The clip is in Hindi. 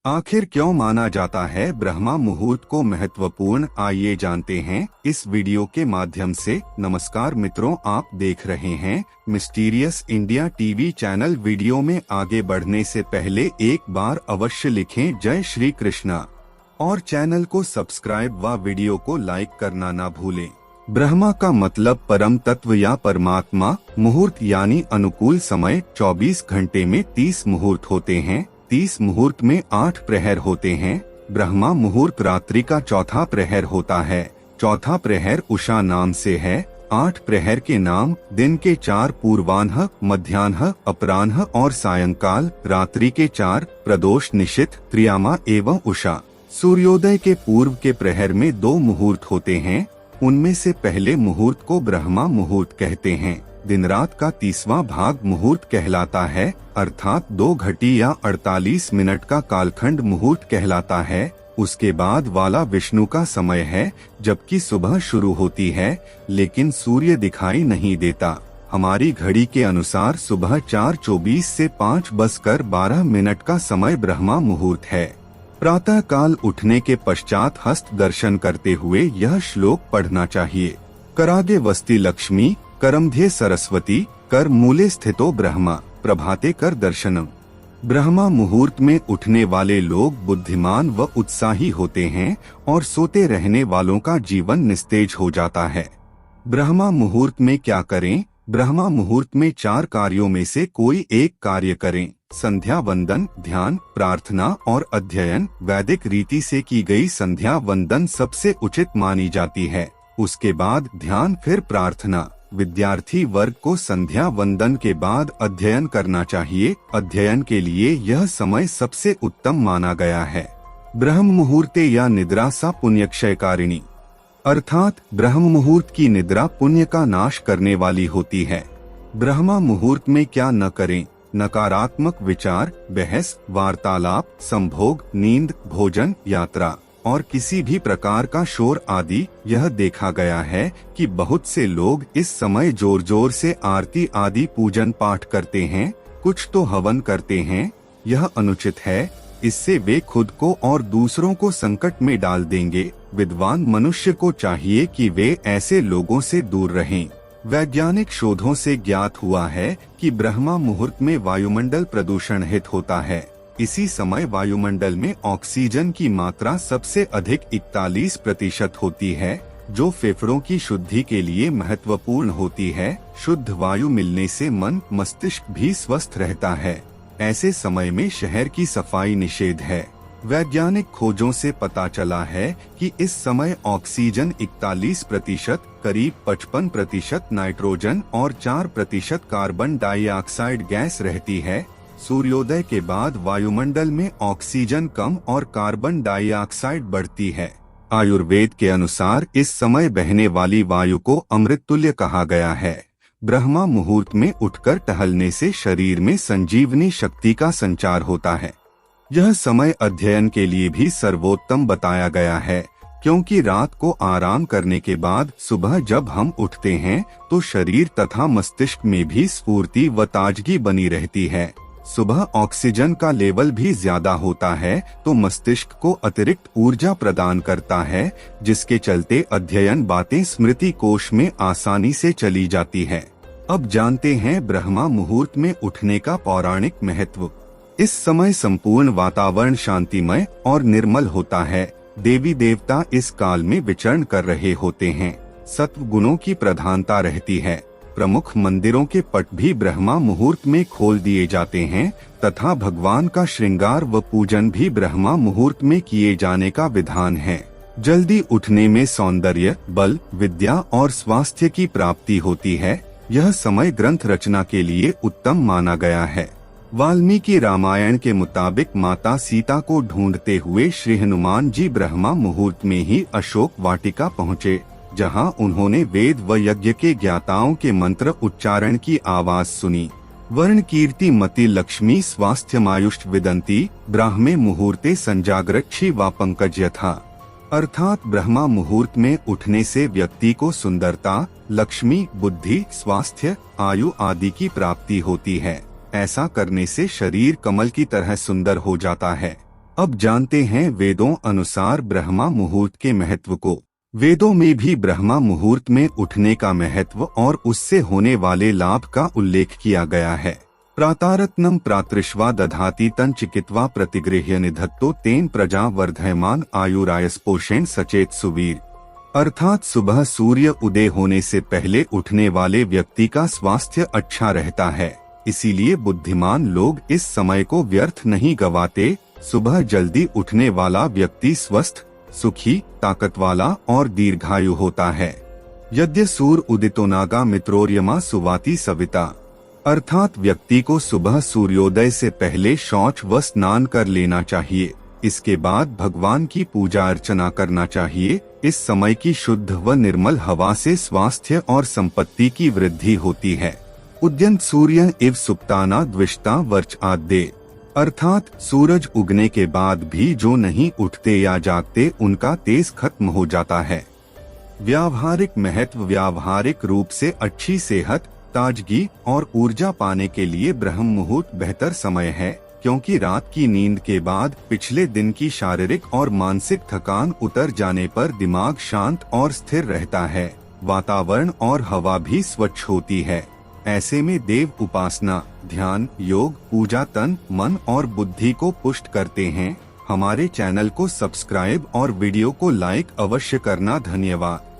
आखिर क्यों माना जाता है ब्रह्मा मुहूर्त को महत्वपूर्ण, आइए जानते हैं इस वीडियो के माध्यम से। नमस्कार मित्रों, आप देख रहे हैं mysterious India TV channel. Video में आगे बढ़ने से पहले एक बार अवश्य लिखें जय श्री कृष्णा और चैनल को सब्सक्राइब व वीडियो को लाइक करना ना भूलें। ब्रह्मा का मतलब परम तत्व या परमात्मा। मुहूर्त यानी अनुकूल समय। 24 घंटे में 30 मुहूर्त होते हैं। 30 मुहूर्त में 8 प्रहर होते हैं। ब्रह्मा मुहूर्त रात्रि का चौथा प्रहर होता है। चौथा प्रहर उषा नाम से है। 8 प्रहर के नाम दिन के 4 पूर्वाह्न, मध्याह्न, अपराह्न और सायंकाल। रात्रि के 4 प्रदोष, निशित, त्रियामा एवं उषा। सूर्योदय के पूर्व के प्रहर में 2 मुहूर्त होते हैं। उनमें से पहले मुहूर्त को ब्रह्मा मुहूर्त कहते हैं। दिन रात का 30वां भाग मुहूर्त कहलाता है, अर्थात 2 घटी या 48 मिनट का कालखंड मुहूर्त कहलाता है। उसके बाद वाला विष्णु का समय है, जबकि सुबह शुरू होती है लेकिन सूर्य दिखाई नहीं देता। हमारी घड़ी के अनुसार सुबह 4:24 से 5:12 का समय ब्रह्मा मुहूर्त है। प्रातः काल उठने के पश्चात हस्त दर्शन करते हुए यह श्लोक पढ़ना चाहिए। करागे वस्ति लक्ष्मी, करमध्ये सरस्वती, कर मूले स्थितो ब्रह्मा, प्रभाते कर दर्शनम। ब्रह्मा मुहूर्त में उठने वाले लोग बुद्धिमान व उत्साही होते हैं और सोते रहने वालों का जीवन निस्तेज हो जाता है। ब्रह्मा मुहूर्त में क्या करें? ब्रह्मा मुहूर्त में 4 कार्यों में से कोई एक कार्य करें। संध्या वंदन, ध्यान, प्रार्थना और अध्ययन। वैदिक रीति से की गई संध्या वंदन सबसे उचित मानी जाती है। उसके बाद ध्यान, फिर प्रार्थना। विद्यार्थी वर्ग को संध्या वंदन के बाद अध्ययन करना चाहिए। अध्ययन के लिए यह समय सबसे उत्तम माना गया है। ब्रह्म मुहूर्ते या निद्रा सा पुण्यक्षयकारिणी, अर्थात ब्रह्म मुहूर्त की निद्रा पुण्य का नाश करने वाली होती है। ब्रह्मा मुहूर्त में क्या न करें? नकारात्मक विचार, बहस, वार्तालाप, संभोग, नींद, भोजन, यात्रा और किसी भी प्रकार का शोर आदि। यह देखा गया है कि बहुत से लोग इस समय जोर जोर से आरती आदि पूजन पाठ करते हैं, कुछ तो हवन करते हैं। यह अनुचित है। इससे वे खुद को और दूसरों को संकट में डाल देंगे। विद्वान मनुष्य को चाहिए कि वे ऐसे लोगों से दूर रहें। वैज्ञानिक शोधों से ज्ञात हुआ है कि ब्रह्मा मुहूर्त में वायुमंडल प्रदूषण रहित होता है। इसी समय वायुमंडल में ऑक्सीजन की मात्रा सबसे अधिक 41% होती है, जो फेफड़ों की शुद्धि के लिए महत्वपूर्ण होती है। शुद्ध वायु मिलने से मन, मस्तिष्क भी स्वस्थ रहता है। ऐसे समय में शहर की सफाई निषेध है। वैज्ञानिक खोजों से पता चला है कि इस समय ऑक्सीजन 41%, करीब 55% नाइट्रोजन और 4% कार्बन डाइऑक्साइड गैस रहती है। सूर्योदय के बाद वायुमंडल में ऑक्सीजन कम और कार्बन डाइऑक्साइड बढ़ती है। आयुर्वेद के अनुसार इस समय बहने वाली वायु को अमृत तुल्य कहा गया है। ब्रह्मा मुहूर्त में उठकर टहलने से शरीर में संजीवनी शक्ति का संचार होता है। यह समय अध्ययन के लिए भी सर्वोत्तम बताया गया है, क्योंकि रात को आराम करने के बाद सुबह जब हम उठते हैं तो शरीर तथा मस्तिष्क में भी स्फूर्ति व ताजगी बनी रहती है। सुबह ऑक्सीजन का लेवल भी ज्यादा होता है तो मस्तिष्क को अतिरिक्त ऊर्जा प्रदान करता है, जिसके चलते अध्ययन बातें स्मृति कोश में आसानी से चली जाती है। अब जानते हैं ब्रह्मा मुहूर्त में उठने का पौराणिक महत्व। इस समय संपूर्ण वातावरण शांतिमय और निर्मल होता है। देवी देवता इस काल में विचरण कर रहे होते हैं। सत्व गुणों की प्रधानता रहती है। प्रमुख मंदिरों के पट भी ब्रह्मा मुहूर्त में खोल दिए जाते हैं तथा भगवान का श्रृंगार व पूजन भी ब्रह्मा मुहूर्त में किए जाने का विधान है। जल्दी उठने में सौंदर्य, बल, विद्या और स्वास्थ्य की प्राप्ति होती है। यह समय ग्रंथ रचना के लिए उत्तम माना गया है। वाल्मीकि रामायण के मुताबिक माता सीता को ढूंढते हुए श्री हनुमान जी ब्रह्मा मुहूर्त में ही अशोक वाटिका पहुँचे, जहां उन्होंने वेद व यज्ञ के ज्ञाताओं के मंत्र उच्चारण की आवाज सुनी। वर्ण कीर्ति मति लक्ष्मी स्वास्थ्यमायुष्ट विदंती, ब्राह्मे मुहूर्ते संजागरक्षी व पंकज यथा। अर्थात ब्रह्मा मुहूर्त में उठने से व्यक्ति को सुंदरता, लक्ष्मी, बुद्धि, स्वास्थ्य, आयु आदि की प्राप्ति होती है। ऐसा करने से शरीर कमल की तरह सुंदर हो जाता है। अब जानते हैं वेदों अनुसार ब्रह्मा मुहूर्त के महत्व को। वेदों में भी ब्रह्मा मुहूर्त में उठने का महत्व और उससे होने वाले लाभ का उल्लेख किया गया है। प्रातारत्नम प्रातृष्वा दधाति तन चिकित्वा प्रतिगृह्य निधत्तो तेन प्रजा वर्धयमान आयुरायस्पोषेण सचेत सुवीर। अर्थात सुबह सूर्य उदय होने से पहले उठने वाले व्यक्ति का स्वास्थ्य अच्छा रहता है, इसीलिए बुद्धिमान लोग इस समय को व्यर्थ नहीं गवाते। सुबह जल्दी उठने वाला व्यक्ति स्वस्थ, सुखी, ताकत वाला और दीर्घायु होता है। यद्य सूर उदितो नागा मित्रोर्यमा सुवाति सविता। अर्थात व्यक्ति को सुबह सूर्योदय से पहले शौच व स्नान कर लेना चाहिए। इसके बाद भगवान की पूजा अर्चना करना चाहिए। इस समय की शुद्ध व निर्मल हवा से स्वास्थ्य और संपत्ति की वृद्धि होती है। उद्यंत सूर्य इव सुप्ताना द्विष्टा वर्च आद्य। अर्थात सूरज उगने के बाद भी जो नहीं उठते या जागते उनका तेज खत्म हो जाता है। व्यावहारिक महत्व। व्यावहारिक रूप से अच्छी सेहत, ताजगी और ऊर्जा पाने के लिए ब्रह्म मुहूर्त बेहतर समय है, क्योंकि रात की नींद के बाद पिछले दिन की शारीरिक और मानसिक थकान उतर जाने पर दिमाग शांत और स्थिर रहता है। वातावरण और हवा भी स्वच्छ होती है। ऐसे में देव उपासना, ध्यान, योग, पूजा तन, मन और बुद्धि को पुष्ट करते हैं। हमारे चैनल को सब्सक्राइब और वीडियो को लाइक अवश्य करना। धन्यवाद।